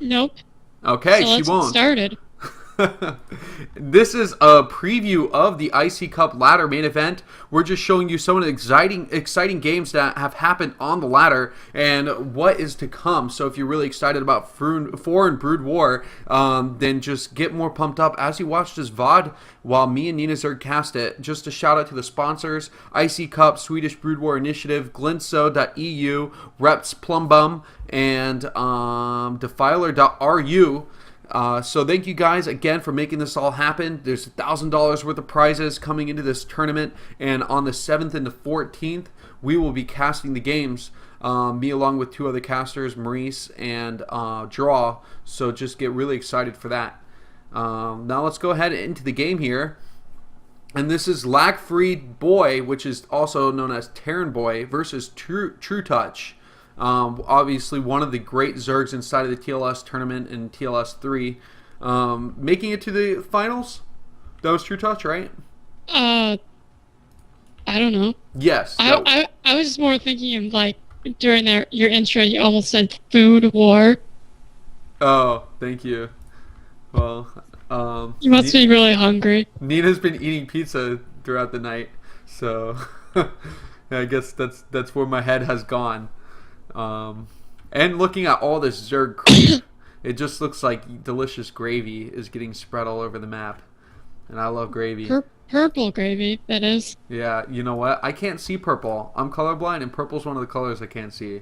Nope. Okay, So she let's get won't. started. This is a preview of the IC Cup ladder main event. We're just showing you some of the exciting games that have happened on the ladder and what is to come. So if you're really excited about Four and Brood War, then just get more pumped up as you watch this VOD while me and Nina Zerg cast it. Just a shout out to the sponsors: IC Cup, Swedish Brood War Initiative, Glinso.eu, Reps Plumbum, and Defiler.ru. So thank you guys again for making this all happen. There's $1,000 worth of prizes coming into this tournament, and on the 7th and the 14th, we will be casting the games. Me along with two other casters, Maurice and Draw. So just get really excited for that. Now let's go ahead into the game here. And this is LaGFree.Boy, which is also known as trutaC versus trutaC. Obviously one of the great Zergs inside of the TLS tournament in TLS 3. Making it to the finals? That was trutaC, right? I don't know. Yes. I was just more thinking of like during your intro, you almost said food war. Oh, thank you. Well, You must be really hungry. Nina's been eating pizza throughout the night, so I guess that's where my head has gone. And looking at all this Zerg creep, it just looks like delicious gravy is getting spread all over the map. And I love gravy. Purple gravy, that is. Yeah, you know what? I can't see purple. I'm colorblind, and purple's one of the colors I can't see.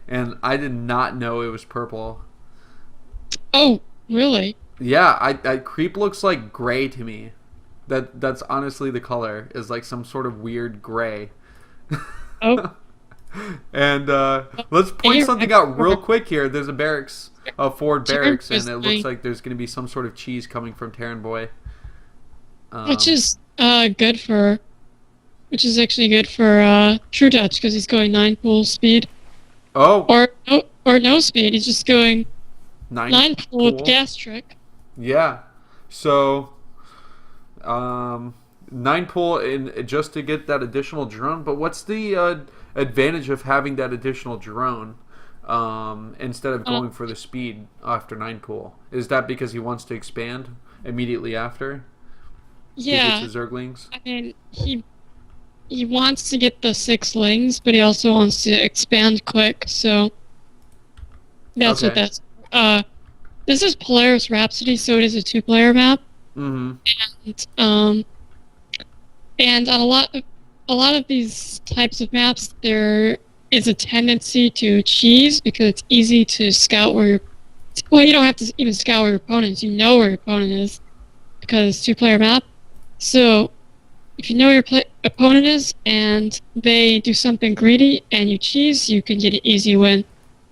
And I did not know it was purple. Oh, really? Yeah, I creep looks like gray to me. That's honestly the color, is like some sort of weird gray. Oh. And let's point something out real quick here. There's a barracks, a forward barracks, and it looks like there's going to be some sort of cheese coming from trutaC. Which is good for, which is actually good for trutaC because he's going 9 pool speed. Oh. Or no speed. He's just going 9 pool with gas trick. Yeah. So 9 pool in just to get that additional drone. But what's the advantage of having that additional drone instead of going for the speed after 9 pool? Is that because he wants to expand immediately after? Yeah. He gets his Zerglings? I mean, he wants to get the 6 lings, but he also wants to expand quick, so that's what that's. This is Polaris Rhapsody, so it is a 2-player map. Mm-hmm. And on a lot of these types of maps, there is a tendency to cheese because it's easy to scout where you don't have to even scout where your opponent is. You know where your opponent is because it's a 2-player map. So if you know where your opponent is and they do something greedy and you cheese, you can get an easy win.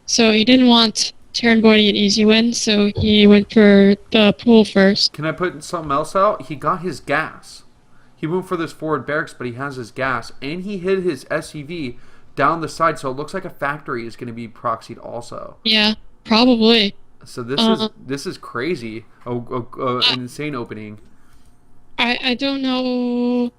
So he didn't want trutaC to get an easy win, so he went for the pool first. Can I put something else out? He got his gas. He went for this forward barracks, but he has his gas, and he hid his SCV down the side, so it looks like a factory is going to be proxied also. Yeah, probably. So this is crazy. An insane opening. I don't know.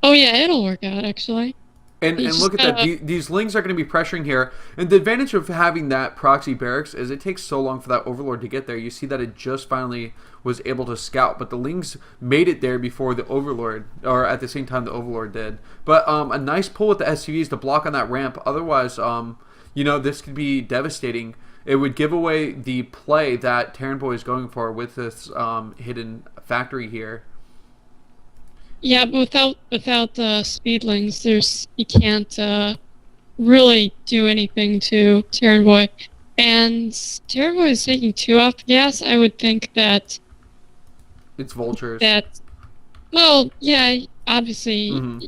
Oh yeah, it'll work out actually. And look at that. These lings are going to be pressuring here. And the advantage of having that proxy barracks is it takes so long for that overlord to get there. You see that it just finally was able to scout. But the lings made it there before the overlord, or at the same time the overlord did. But a nice pull with the SCVs to block on that ramp. Otherwise, you know, this could be devastating. It would give away the play that trutaC is going for with this hidden factory here. Yeah, but without the speedlings, you can't really do anything to trutaC. And trutaC is taking 2 off the gas. I would think that it's vultures. Well, yeah, obviously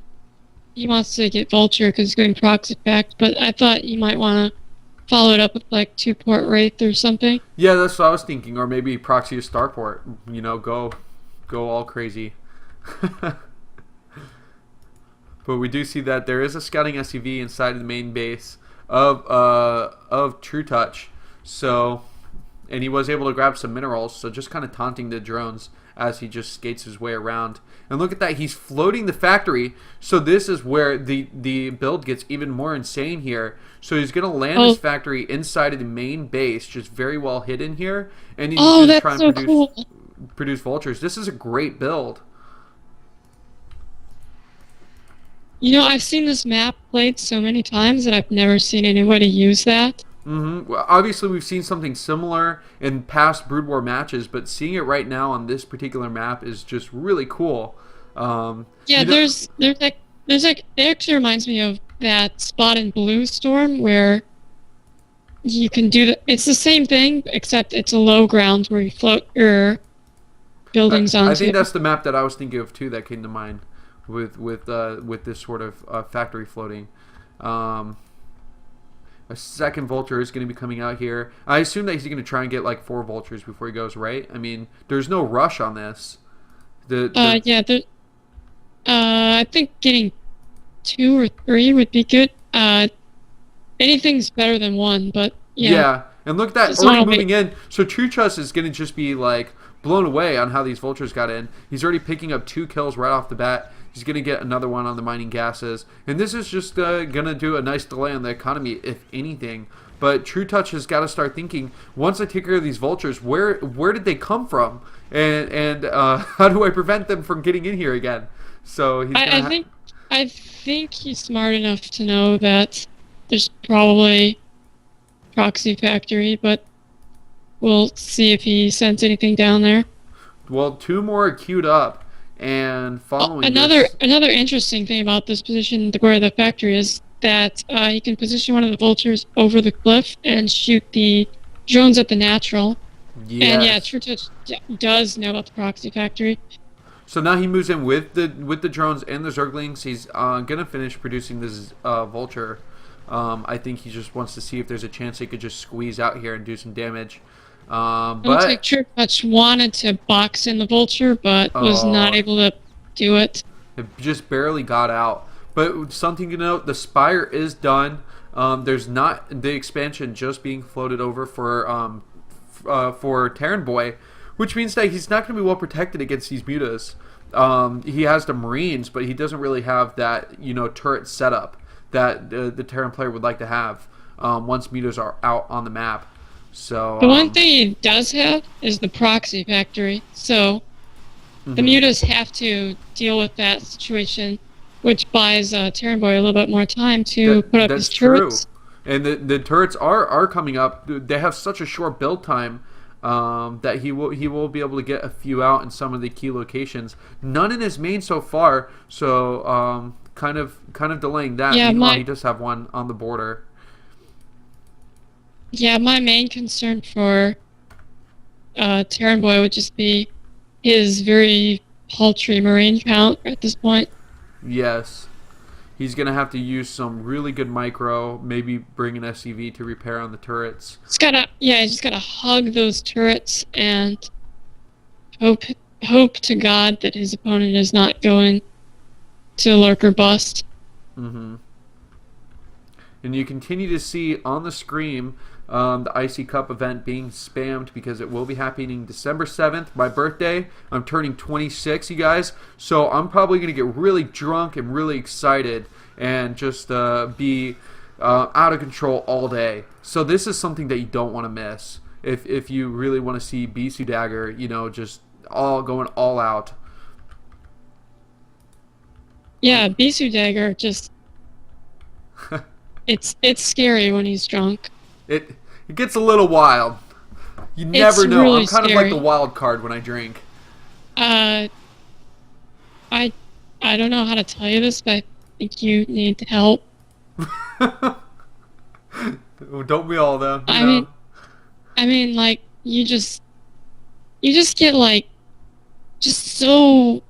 he wants to get vulture because he's going proxy pact. But I thought you might want to follow it up with like 2-port wraith or something. Yeah, that's what I was thinking, or maybe proxy a starport. You know, go all crazy. But we do see that there is a scouting SCV inside of the main base of trutaC. So And he was able to grab some minerals, so just kind of taunting the drones as he just skates his way around. And look at that, he's floating the factory. So this is where the build gets even more insane here. So he's going to land his factory inside of the main base, just very well hidden here. And he's going to try and produce vultures. This is a great build. You know, I've seen this map played so many times that I've never seen anybody use that. Well, obviously, we've seen something similar in past Brood War matches, but seeing it right now on this particular map is just really cool. Yeah, there's like it actually reminds me of that spot in Blue Storm where you can do it's the same thing except it's a low ground where you float your buildings onto. I think that's the map that I was thinking of too. That came to mind with this sort of factory floating. A second vulture is going to be coming out here. I assume that he's going to try and get like 4 vultures before he goes, right? I mean, there's no rush on this. Yeah, I think getting 2 or 3 would be good. Anything's better than 1, but yeah. Yeah, and look at that, already moving in. So trutaC is going to just be like blown away on how these vultures got in. He's already picking up 2 kills right off the bat. He's going to get another one on the mining gases. And this is just going to do a nice delay on the economy, if anything. But trutaC has got to start thinking, once I take care of these vultures, where did they come from? And how do I prevent them from getting in here again? So he's I think he's smart enough to know that there's probably proxy factory, but we'll see if he sends anything down there. Well, 2 more are queued up. And following another interesting thing about this position where the factory is that you can position one of the vultures over the cliff and shoot the drones at the natural. Yes. And yeah, trutaC does know about the proxy factory. So now he moves in with the drones and the Zerglings. He's gonna finish producing this vulture. I think he just wants to see if there's a chance he could just squeeze out here and do some damage. But looks like trutaC wanted to box in the vulture, but was not able to do it. It just barely got out. But something to note: the spire is done. There's not the expansion just being floated over for Terran Boy, which means that he's not going to be well protected against these mutas. He has the Marines, but he doesn't really have that turret setup that the Terran player would like to have once mutas are out on the map. So the one thing he does have is the proxy factory. So the mutas have to deal with that situation, which buys Terran Boy a little bit more time to put up his turrets. True. And the turrets are coming up. They have such a short build time that he will be able to get a few out in some of the key locations. None in his main so far, so kind of delaying that. Yeah, meanwhile, he does have one on the border. Yeah, my main concern for Terran Boy would just be his very paltry Marine count at this point. Yes. He's going to have to use some really good micro, maybe bring an SCV to repair on the turrets. He's just gotta hug those turrets and hope to God that his opponent is not going to lurker bust. Mm-hmm. And you continue to see on the screen the Icy Cup event being spammed because it will be happening December 7th, my birthday. I'm turning 26, you guys. So I'm probably going to get really drunk and really excited and just be out of control all day. So this is something that you don't want to miss. If you really want to see Bisu Dagger, just going all out. Yeah, Bisu Dagger just... it's scary when he's drunk. It gets a little wild. You never know. Really I'm kind scary. of like the wild card when I drink. I don't know how to tell you this, but I think you need help. Don't we all though? I mean, like you just get like just so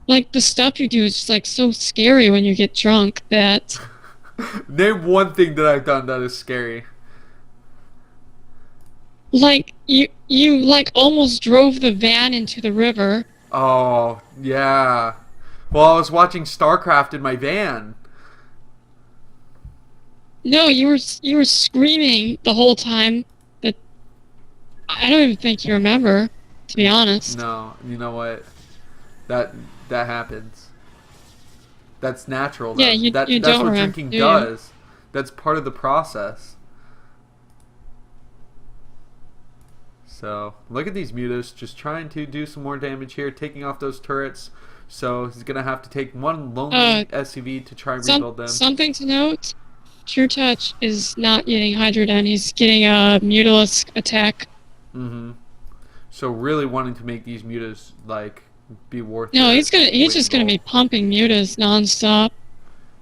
like the stuff you do is just like so scary when you get drunk that. Name one thing that I've done that is scary. Like you like almost drove the van into the river. Oh yeah. Well, I was watching StarCraft in my van. No, you were screaming the whole time that I don't even think you remember, to be honest. No, you know what? That that happens. That's natural Yeah, though. you That's don't what remember, drinking do you? does. That's part of the process. So look at these mutas just trying to do some more damage here, taking off those turrets. So he's gonna have to take one Uh, lonely SCV to try and rebuild them. something to note: trutaC is not getting Hydrodon. He's getting a Mutalisk attack. Mm-hmm. So really wanting to make these mutas like be worth No, their he's weight in just gonna be gold. pumping mutas nonstop.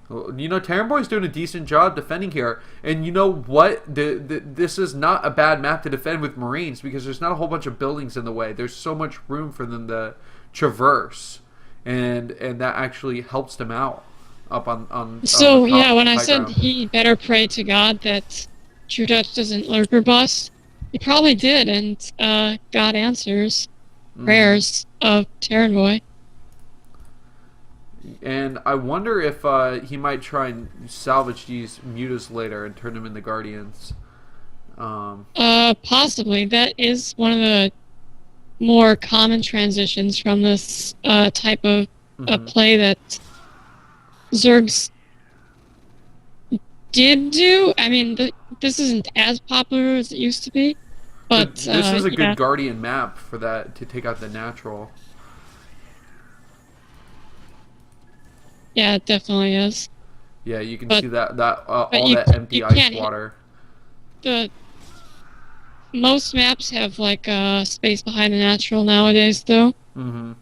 You know, Terran doing a decent job defending here, and you know what? This is not a bad map to defend with Marines because there's not a whole bunch of buildings in the way. There's so much room for them to traverse, and that actually helps them out up on the So yeah, top when I high said ground. he better pray to God that trutaC doesn't lurker bust, he probably did, and God answers Mm-hmm. prayers of Terran Boy. And I wonder if he might try and salvage these mutas later and turn them into guardians. Um, Possibly. That is one of the more common transitions from this type of mm-hmm. play that Zergs did do. I mean, this isn't as popular as it used to be, but But this is a yeah, good guardian map for that to take out the natural. yeah, it definitely is. Yeah, you can But see that but all that you empty ice can't hit water. the most maps have like space behind the natural nowadays, though. Mm-hmm.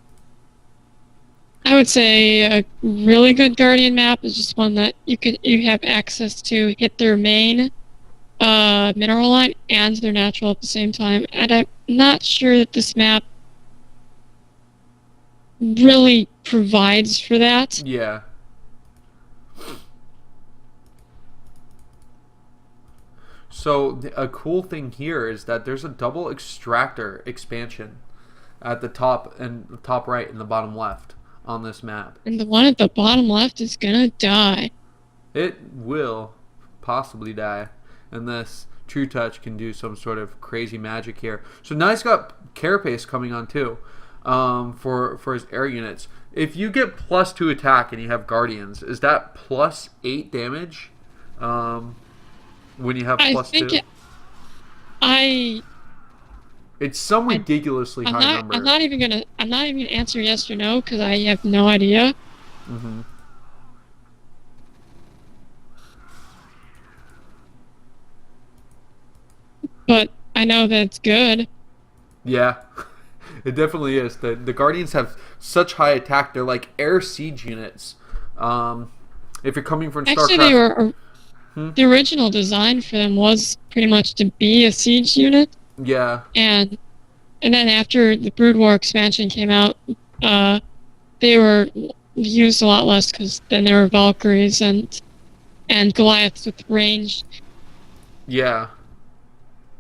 I would say a really good Guardian map is just one that you have access to hit their main mineral line and their natural at the same time. And I'm not sure that this map really provides for that. Yeah. So a cool thing here is that there's a double extractor expansion at the top and the top right and the bottom left on this map. And the one at the bottom left is gonna die. It will possibly die unless trutaC can do some sort of crazy magic here. So now he's got Carapace coming on too, for his air units. If you get +2 attack and you have Guardians, is that +8 damage? When you have I think +2, I it's some I ridiculously high number. I'm not even gonna answer yes or no because I have no idea. Mm-hmm. But I know that it's good. Yeah, it definitely is. The Guardians have such high attack; they're like air siege units. If you're coming from Actually, StarCraft, hmm? the original design for them was pretty much to be a siege unit, Yeah, and then after the Brood War expansion came out, they were used a lot less because then there were Valkyries and Goliaths with range. yeah.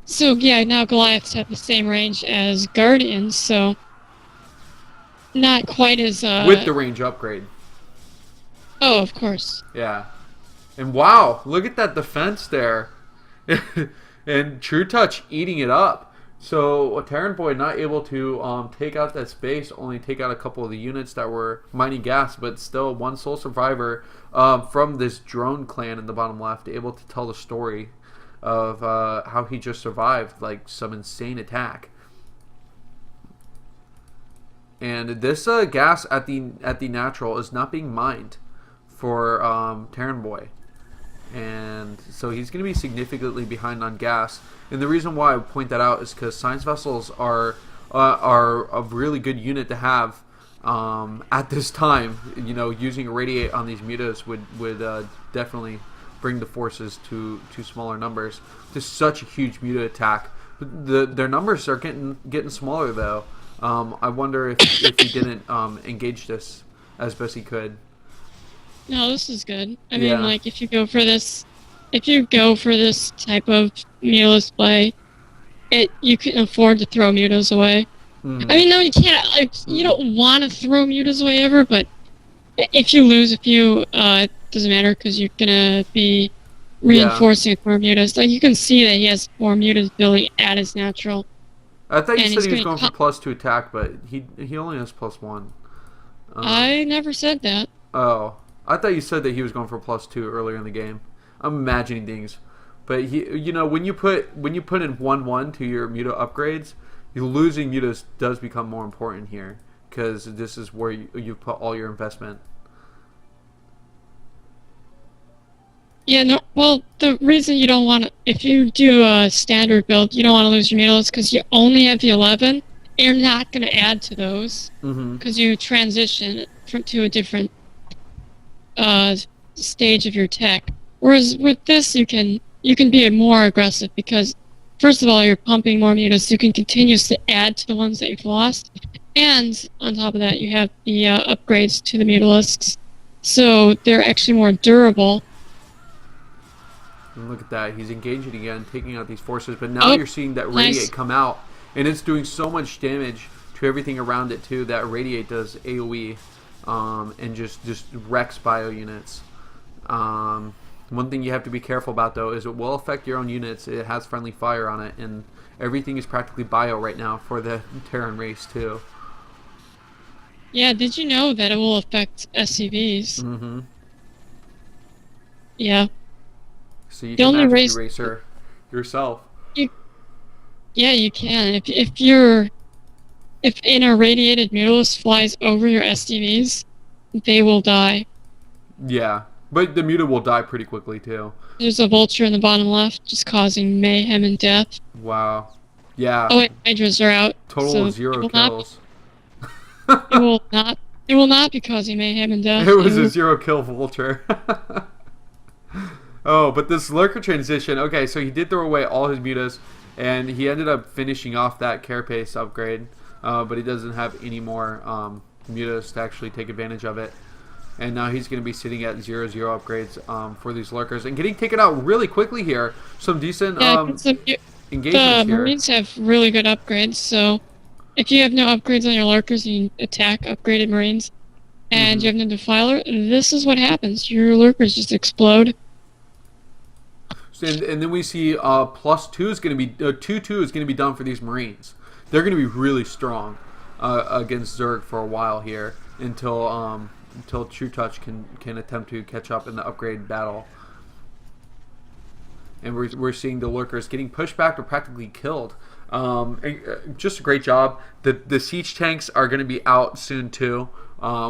So yeah, now Goliaths have the same range as Guardians, so not quite as With the range upgrade. Oh, of course. Yeah, and wow, look at that defense there, and trutaC eating it up. So Terran Boy not able to take out that space, only take out a couple of the units that were mining gas, but still one sole survivor from this drone clan in the bottom left, able to tell the story of how he just survived like some insane attack. And this gas at the natural is not being mined for Terran Boy, and so he's going to be significantly behind on gas. And the reason why I point that out is because science vessels are a really good unit to have at this time. You know, using irradiate on these mutas would definitely bring the forces to smaller numbers. Just such a huge muta attack. Their numbers are getting smaller though. I wonder if he didn't engage this as best he could. No, this is good. I Yeah. mean, like if you go for this type of mutas play, you can afford to throw mutas away. Mm-hmm. I mean, no, you can't. Like, you don't want to throw mutas away ever, but if you lose a few, it doesn't matter because you're gonna be reinforcing with more mutas. Like you can see that he has more mutas building at his natural. I thought you and said he's he was going going for to. +2 attack, but he only has +1. I never said that. Oh, I thought you said that he was going for +2 earlier in the game. I'm imagining things, but when you put in 1/1 to your Muto upgrades, you losing Mutos does become more important here because this is where you put all your investment. Yeah, no. Well, the reason you don't want to, if you do a standard build, you don't want to lose your Mutos because you only have the 11. You're not going to add to those Mm-hmm. because you transition to a different uh, stage of your tech. Whereas with this, you can be more aggressive because first of all, you're pumping more mutas. So you can continue to add to the ones that you've lost, and on top of that, you have the upgrades to the mutalisks, so they're actually more durable. And look at that. He's engaging again, taking out these forces. But now Oh, you're seeing that nice. Radiate come out. And it's doing so much damage to everything around it, too. That Radiate does AoE and just wrecks bio units. One thing you have to be careful about, though, is it will affect your own units. It has friendly fire on it. And everything is practically bio right now for the Terran race, too. Yeah, did you know that it will affect SCVs? Mm-hmm. Yeah. So you The can only magic race. eraser yourself. You, yeah, you can. If an irradiated mutalist flies over your SCVs, they will die. Yeah. But the Muta will die pretty quickly, too. There's a vulture in the bottom left, just causing mayhem and death. Wow. Yeah. Oh wait, hydras are out, Total so of 0 kills. it will not, it will not be causing mayhem and death. It was a 0 kill vulture. Oh, but this lurker transition. Okay, so he did throw away all his mutas, and he ended up finishing off that carapace upgrade. But he doesn't have any more mutas to actually take advantage of it. And now he's going to be sitting at 0/0 upgrades for these lurkers and getting taken out really quickly here. Some decent Yeah, engagements the here. Marines have really good upgrades, so if you have no upgrades on your lurkers, you can attack upgraded Marines, and you have no defiler, this is what happens. Your lurkers just explode. And then we see +2 is going to be 2/2 is going to be done for these Marines. They're going to be really strong against Zerg for a while here until trutaC can attempt to catch up in the upgrade battle. And we're seeing the lurkers getting pushed back or practically killed. Just a great job. The siege tanks are going to be out soon too,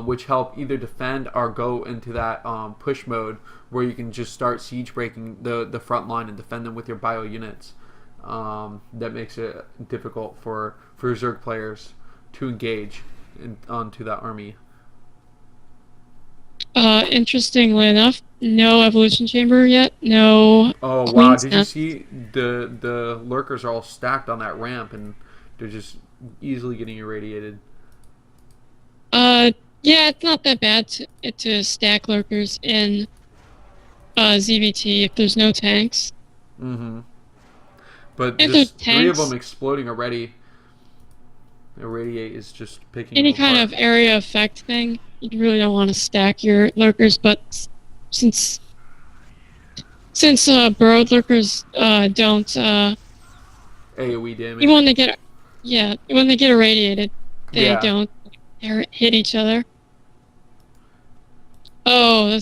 which help either defend or go into that push mode where you can just start siege breaking the front line and defend them with your bio units. That makes it difficult for Zerg players to engage onto that army. Interestingly enough, no evolution chamber yet. No. Oh wow! Queen's Did you Nest. see the lurkers are all stacked on that ramp and they're just easily getting irradiated. Yeah, it's not that bad to stack lurkers in ZVT if there's no tanks. Mm-hmm. But If there's there's 3 of tanks, them exploding already. Irradiate is just picking any them kind apart. of area effect thing, you really don't want to stack your lurkers. But since burrowed lurkers don't AoE damage. even when they get irradiated, they Yeah. don't hit each other. Oh,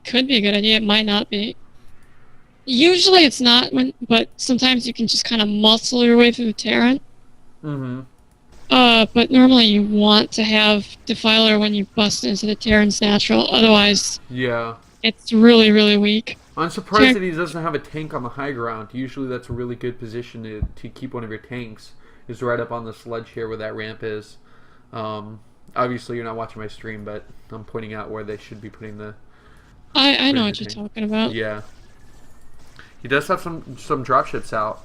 could be a good idea. It might not be. Usually it's not, but sometimes you can just kind of muscle your way through the Terran. Mm-hmm. But normally you want to have Defiler when you bust into the Terran's natural. Otherwise, Yeah. it's really, really weak. I'm surprised that he doesn't have a tank on the high ground. Usually that's a really good position to keep one of your tanks. Is right up on the sledge here where that ramp is. Obviously you're not watching my stream, but I'm pointing out where they should be putting the... I know the what you're tank. talking about. Yeah. He does have some dropships out.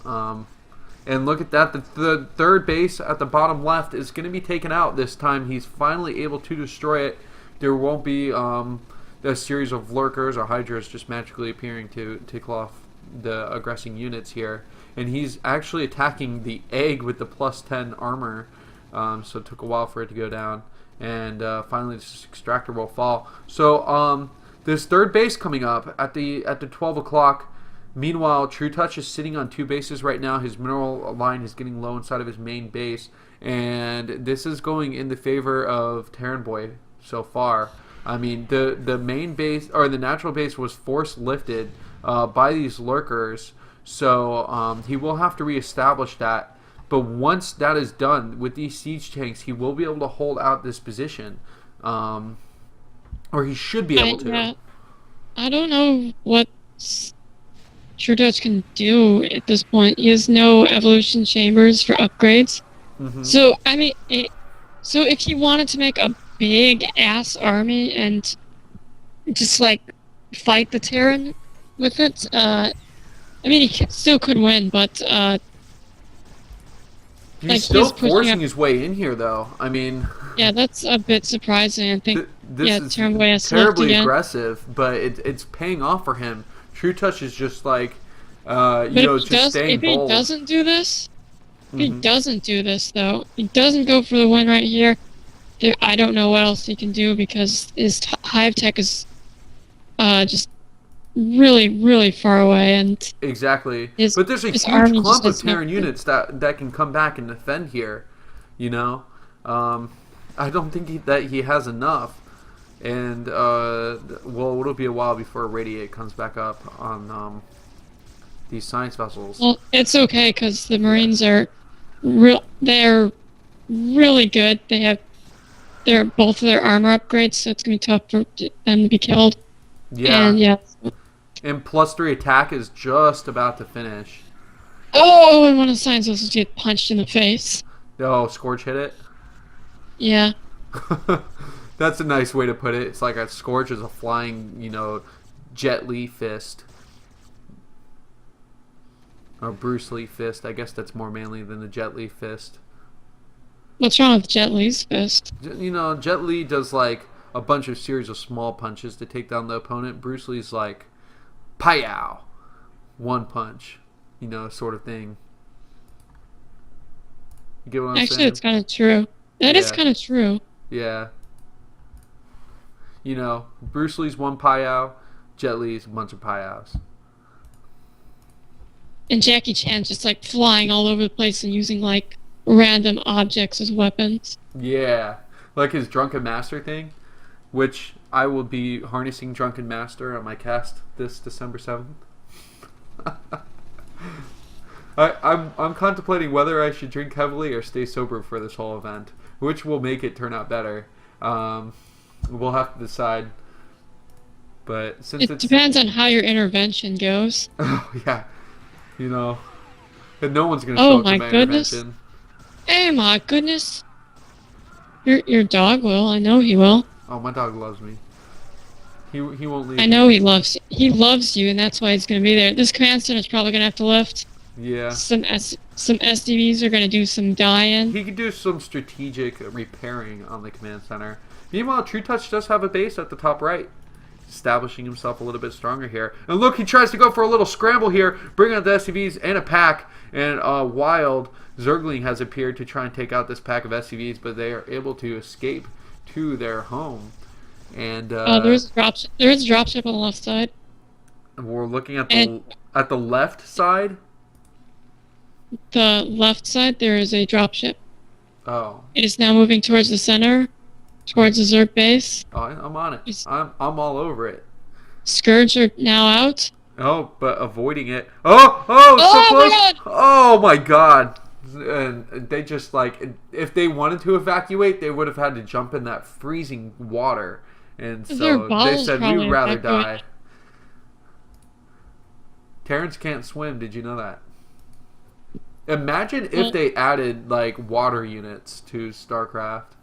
And look at that. The third base at the bottom left is going to be taken out this time. He's finally able to destroy it. There won't be a series of lurkers or hydras just magically appearing to take off the aggressing units here. And he's actually attacking the egg with the +10 armor. So it took a while for it to go down. And finally this extractor will fall. So this third base coming up at the 12 o'clock. Meanwhile, trutaC is sitting on 2 bases right now. His mineral line is getting low inside of his main base, and this is going in the favor of trutaC so far. I mean, the main base or the natural base was force lifted by these lurkers, so he will have to reestablish that. But once that is done with these siege tanks, he will be able to hold out this position, or he should be able to. Yeah, I don't know what trutaC can do at this point. He has no evolution chambers for upgrades. So I mean, so if he wanted to make a big ass army and just like fight the Terran with it, I mean, he still could win, but He's like still he's forcing his way in here, though. I mean, yeah, that's a bit surprising. I think this is Terran has terribly again. aggressive, but it's paying off for him. trutaC is just like, But just staying bold. If he doesn't do this, though, he doesn't go for the win right here. I don't know what else he can do because his hive tech is just really, really far away, and exactly. But there's a huge clump of Terran units that can come back and defend here. You know, I don't think that he has enough, and well, it'll be a while before Radiate comes back up on these science vessels. Well, it's okay because the Marines are they're really good. They're both of their armor upgrades, so it's gonna be tough for them to be killed. Yeah. And yeah. And +3 attack is just about to finish. Oh, and one of the science vessels get punched in the face. Oh, Scorch hit it? Yeah. That's a nice way to put it. It's like a Scorch is a flying, Jet Li fist. Or Bruce Lee fist. I guess that's more manly than the Jet Li fist. What's wrong with Jet Li's fist? Jet Li does like a bunch of series of small punches to take down the opponent. Bruce Lee's like, pow! One punch. Sort of thing. You get what I'm saying? Actually, it's kind of true. That is kind of true. Yeah. Bruce Lee's one pow, Jet Li's a bunch of pows. And Jackie Chan's just like flying all over the place and using like random objects as weapons. Yeah. Like his Drunken Master thing, which I will be harnessing Drunken Master on my cast this December 7th. I'm contemplating whether I should drink heavily or stay sober for this whole event, which will make it turn out better. We'll have to decide. But since it depends on how your intervention goes. Oh yeah, and no one's gonna show up to my intervention. Oh my goodness! Your dog will. I know he will. Oh, my dog loves me. He won't leave. I know he loves you, and that's why he's gonna be there. This command center is probably gonna have to lift. Yeah. Some SDVs are gonna do some die-in. He could do some strategic repairing on the command center. Meanwhile, trutaC does have a base at the top right, establishing himself a little bit stronger here. And look, he tries to go for a little scramble here, bring out the SCVs and a pack. And Wild Zergling has appeared to try and take out this pack of SCVs, but they are able to escape to their home. And there is a dropship on the left side. We're looking at the left side. The left side, there is a dropship. Oh. It is now moving towards the center, towards the Zerg base. Oh, I'm on it. I'm all over it. Scourge are now out. Oh, but avoiding it. Oh, so close. My God. Oh my God. And they just if they wanted to evacuate, they would have had to jump in that freezing water. And so they said we'd rather die. Terrans can't swim. Did you know that? Imagine if they added water units to StarCraft.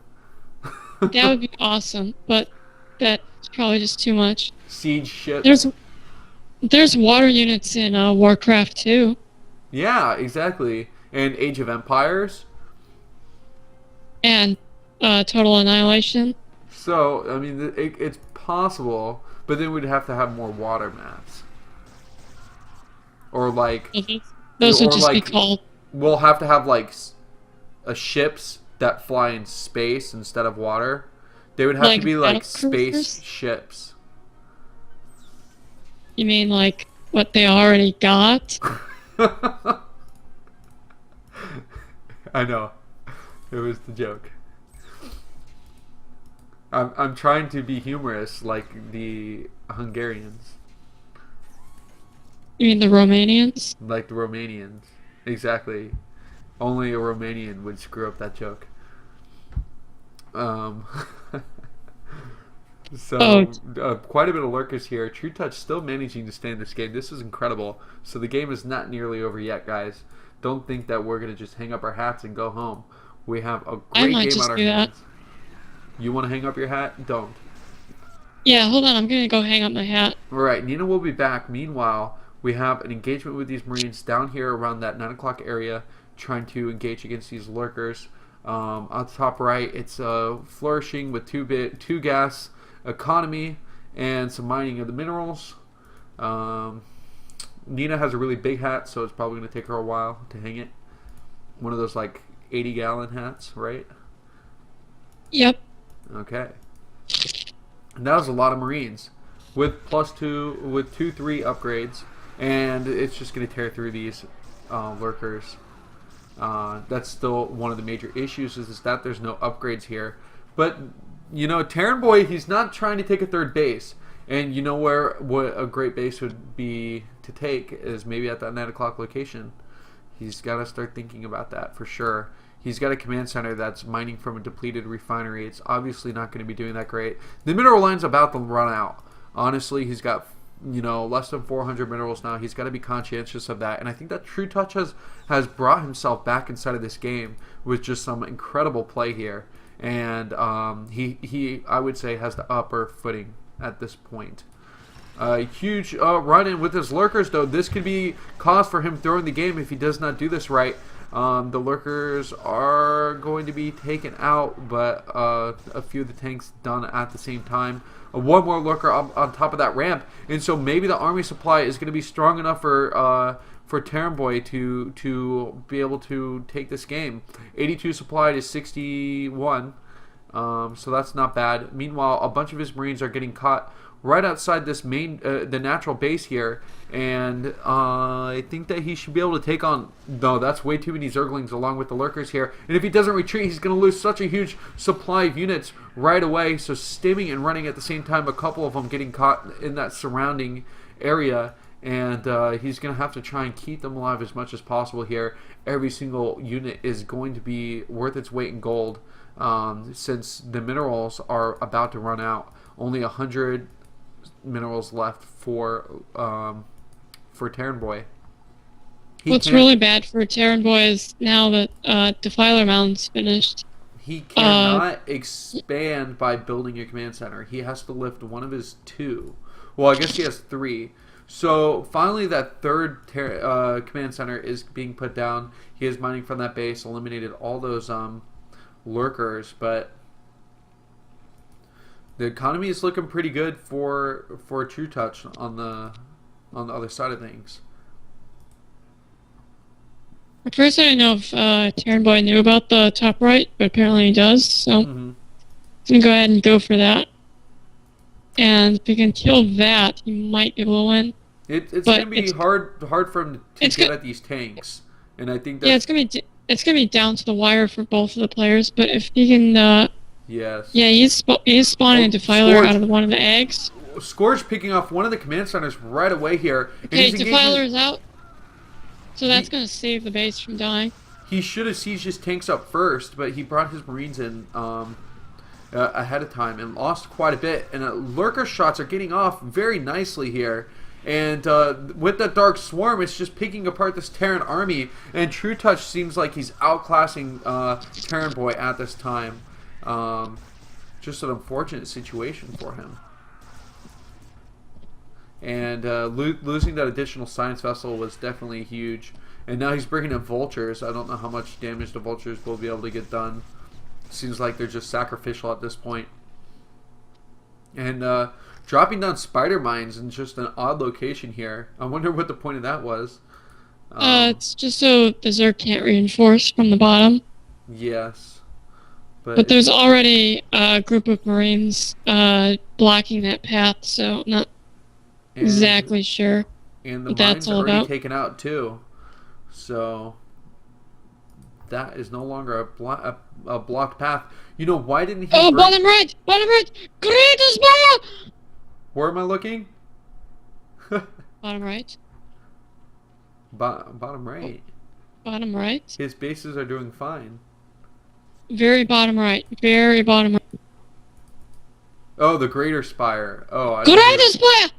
That would be awesome, but that's probably just too much. Siege ships. There's water units in Warcraft too. Yeah, exactly. And Age of Empires. And Total Annihilation. So, I mean, it's possible, but then we'd have to have more water maps. Or those would just be called. We'll have to have ships that fly in space instead of water. They would have to be space ships. You mean what they already got. I know. It was the joke. I'm trying to be humorous like the Hungarians. You mean the Romanians? Like the Romanians. Exactly. Only a Romanian would screw up that joke. Um, Oh, quite a bit of lurkers here. trutaC still managing to stay in this game. This is incredible. So the game is not nearly over yet, guys. Don't think that we're going to just hang up our hats and go home. We have a I great might game on just our do that. hands. You want to hang up your hat? Don't. Yeah, hold on. I'm gonna go hang up my hat. All right, Nina will be back. Meanwhile, we have an engagement with these Marines down here around that 9 o'clock area, trying to engage against these lurkers. On the top right, it's flourishing with two gas economy and some mining of the minerals. Nina has a really big hat, so it's probably going to take her a while to hang it. One of those like 80-gallon hats, right? Yep. Okay. And that was a lot of Marines with +2, with 2-3 upgrades, and it's just going to tear through these lurkers. That's still one of the major issues is that there's no upgrades here. But, you know, trutaC, he's not trying to take a third base. And you know what a great base would be to take is maybe at that 9 o'clock location. He's got to start thinking about that for sure. He's got a command center that's mining from a depleted refinery. It's obviously not going to be doing that great. The mineral line's about to run out. Honestly, he's got, you know, less than 400 minerals now. He's got to be conscientious of that. And I think that trutaC has brought himself back inside of this game with just some incredible play here. And he I would say, has the upper footing at this point. Huge run-in with his lurkers, though. This could be cause for him throwing the game if he does not do this right. The lurkers are going to be taken out, but a few of the tanks done at the same time. One more lurker on top of that ramp, and so maybe the army supply is going to be strong enough for trutaC to be able to take this game. 82 supplied is 61, so that's not bad. Meanwhile, a bunch of his Marines are getting caught right outside this main, the natural base here, and I think that he should be able to take on. No, that's way too many Zerglings along with the lurkers here. And if he doesn't retreat, he's going to lose such a huge supply of units right away. So stimming and running at the same time, a couple of them getting caught in that surrounding area. And he's going to have to try and keep them alive as much as possible here. Every single unit is going to be worth its weight in gold, since the minerals are about to run out. Only 100 minerals left for trutaC. What's really bad for trutaC is now that Defiler Mountain's finished. He cannot expand by building a command center. He has to lift one of his two. Well, I guess he has three. So finally that third command center is being put down. He is mining from that base, eliminated all those lurkers, but the economy is looking pretty good for trutaC on the other side of things. At first, I didn't know if trutaC knew about the top right, but apparently he does. So I'm gonna go ahead and go for that. And if he can kill that, he might be able to win. It's gonna be hard for him to get at these tanks, and I think that it's gonna be down to the wire for both of the players. But if he can, yes, yeah, he's spawning a Defiler out of one of the eggs. Scourge picking off one of the command centers right away here. Okay, Defiler's out. So that's going to save the base from dying. He should have sieged his tanks up first, but he brought his Marines in ahead of time and lost quite a bit. And lurker shots are getting off very nicely here. And with that Dark Swarm, it's just picking apart this Terran army. And trutaC seems like he's outclassing trutaC at this time. Just an unfortunate situation for him. And losing that additional science vessel was definitely huge. And now he's bringing in vultures. I don't know how much damage the vultures will be able to get done. Seems like they're just sacrificial at this point. And dropping down spider mines in just an odd location here. I wonder what the point of that was. It's just so the Zerg can't reinforce from the bottom. Yes. But there's already a group of Marines blocking that path, so not exactly sure. And the what that's mine's all already about. taken out too. So that is no longer a blocked path. You know, why didn't he Oh, bring... bottom right, greatest ball. Where am I looking? Bottom right, Bottom right. bottom right, His bases are doing fine. very bottom right, very bottom right. Oh, the Greater Spire. Oh, Greatest player.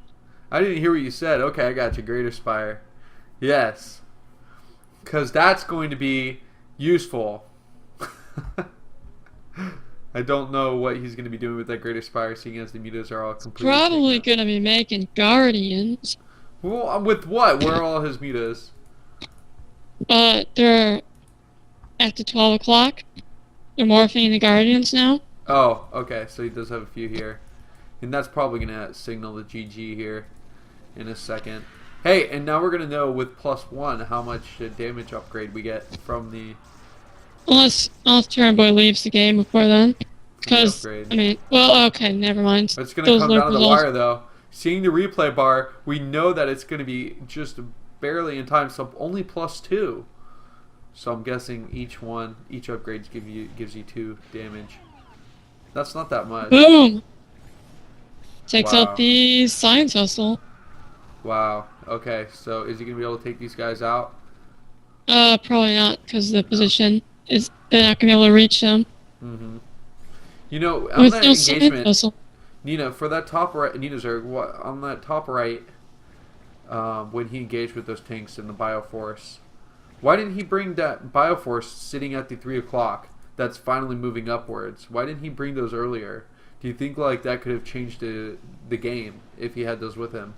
I didn't hear what you said. Okay, I got you. Greater Spire. Yes. Because that's going to be useful. I don't know what he's going to be doing with that Greater Spire, seeing as the mutas are all completely Probably taken gonna be making guardians. out. Well, with what? Where are all his mutas? They're after 12 o'clock. They're morphing into guardians now. Oh, okay. So he does have a few here. And that's probably going to signal the GG here in a second. Hey, and now we're going to know with +1 how much damage upgrade we get from the Unless trutaC leaves the game before then. Because, upgrade. I mean, well, okay, never mind. It's going to Those come down to the results. wire, though. Seeing the replay bar, we know that it's going to be just barely in time, so only +2. So I'm guessing each upgrade gives you 2 damage. That's not that much. Boom! Takes Wow. out the science hustle. Wow. Okay, so is he going to be able to take these guys out? Probably not, because the position is, they're not going to be able to reach them. Mm-hmm. You know, on With that no science engagement, hustle. Nina, for that top right, on that top right, when he engaged with those tanks in the Bioforce, why didn't he bring that Bioforce sitting at the 3 o'clock that's finally moving upwards? Why didn't he bring those earlier? Do you think like that could have changed the game if he had those with him?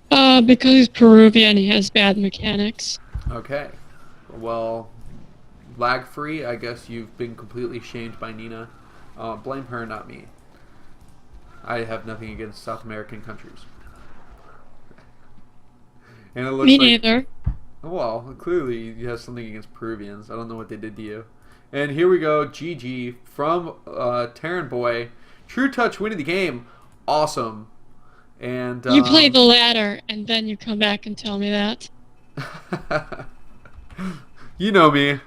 Because he's Peruvian, he has bad mechanics. Okay. Well, LaGFree, I guess you've been completely shamed by Nina. Blame her, not me. I have nothing against South American countries. And it looks Me like... neither. Well, clearly you have something against Peruvians. I don't know what they did to you. And here we go, GG from LaGFree.Boy. trutaC winning the game. Awesome. And You play the ladder, and then you come back and tell me that. You know me.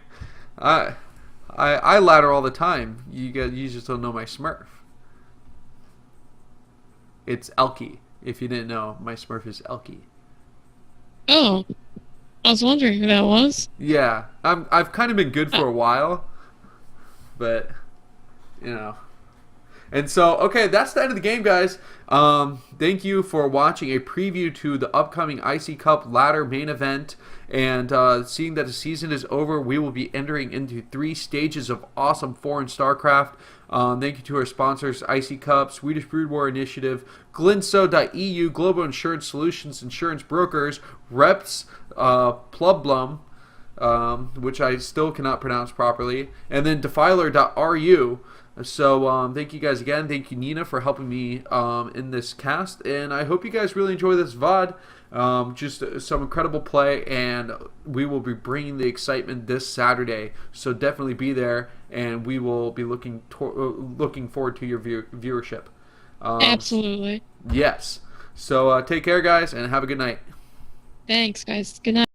I ladder all the time. You just don't know my Smurf. It's Elky. If you didn't know, my Smurf is Elky. Oh, I was wondering who that was. Yeah, I've kind of been good for a while, but you know. And so, okay, that's the end of the game, guys. Thank you for watching a preview to the upcoming IC Cup ladder main event. And seeing that the season is over, we will be entering into 3 stages of awesome foreign StarCraft. Thank you to our sponsors, IC Cup, Swedish Brood War Initiative, Glinso.eu, Global Insurance Solutions, Insurance Brokers, Reps, Plublum, which I still cannot pronounce properly, and then Defiler.ru. So thank you guys again. Thank you, Nina, for helping me in this cast. And I hope you guys really enjoy this VOD. Just some incredible play, and we will be bringing the excitement this Saturday. So definitely be there, and we will be looking forward to your viewership. Absolutely. Yes. So take care, guys, and have a good night. Thanks, guys. Good night.